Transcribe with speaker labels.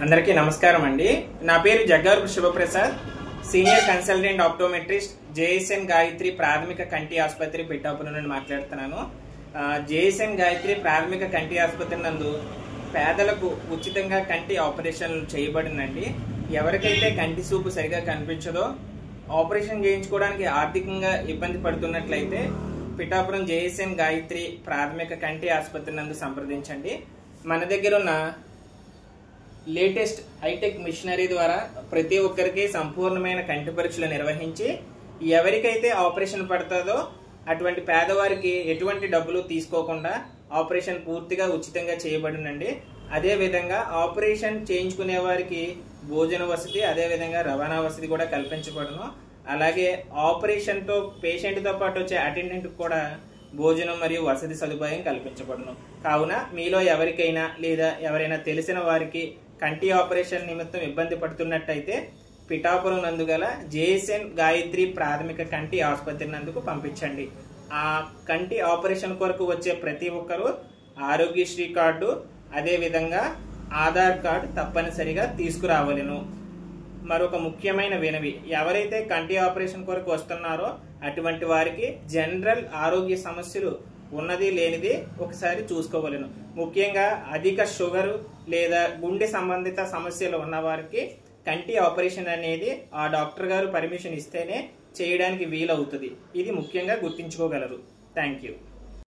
Speaker 1: అందరికీ నమస్కారం అండి. నా పేరు Jaggaru Shivaprasad, senior consultant optometrist, JSN Gayatri ప్రాథమిక కంటి ఆసుపత్రి పిఠాపురం నుండి మాట్లాడుతున్నాను. జేఎస్ఎన్ గాయత్రి ప్రాథమిక కంటి ఆసుపత్రి నందు పేదలకు ఉచితంగా కంటి ఆపరేషన్లు చేయబడినండి. ఎవరికైతే కంటి చూపు సరిగా కనిపించదో, ఆపరేషన్ చేయించుకోవడానికి ఆర్థికంగా ఇబ్బంది పడుతున్నట్లయితే పిఠాపురం జేఎస్ఎన్ గాయత్రి ప్రాథమిక కంటి ఆసుపత్రి నందు సంప్రదించండి. మన దగ్గర ఉన్న లేటెస్ట్ హైటెక్ మిషనరీ ద్వారా ప్రతి ఒక్కరికి సంపూర్ణమైన కంటి పరీక్షలు నిర్వహించి ఎవరికైతే ఆపరేషన్ పడుతుందో అటువంటి పేదవారికి ఎటువంటి డబ్బులు తీసుకోకుండా ఆపరేషన్ పూర్తిగా ఉచితంగా చేయబడునండి. అదేవిధంగా ఆపరేషన్ చేయించుకునే వారికి భోజన వసతి, అదేవిధంగా రవాణా వసతి కూడా కల్పించబడును. అలాగే ఆపరేషన్తో పేషెంట్తో పాటు వచ్చే అటెండెంట్ కూడా భోజనం మరియు వసతి సదుపాయం కల్పించబడును. కావున మీలో ఎవరికైనా లేదా ఎవరైనా తెలిసిన వారికి కంటి ఆపరేషన్ నిమిత్తం ఇబ్బంది పడుతున్నట్టయితే పిఠాపురం నందు గల జేఎస్ఎన్ గాయత్రి ప్రాథమిక కంటి ఆసుపత్రి నందుకు పంపించండి. ఆ కంటి ఆపరేషన్ కొరకు వచ్చే ప్రతి ఒక్కరూ ఆరోగ్యశ్రీ కార్డు, అదేవిధంగా ఆధార్ కార్డు తప్పనిసరిగా తీసుకురావలను. మరొక ముఖ్యమైన వినవి, ఎవరైతే కంటి ఆపరేషన్ కొరకు వస్తున్నారో అటువంటి వారికి జనరల్ ఆరోగ్య సమస్యలు ఉన్నది లేనిది ఒకసారి చూసుకోవలను. ముఖ్యంగా అధిక షుగరు లేదా గుండె సంబంధిత సమస్యలు ఉన్న వారికి కంటి ఆపరేషన్ అనేది ఆ డాక్టర్ గారు పర్మిషన్ ఇస్తేనే చేయడానికి వీలవుతుంది. ఇది ముఖ్యంగా గుర్తుంచుకోగలరు. Thank you.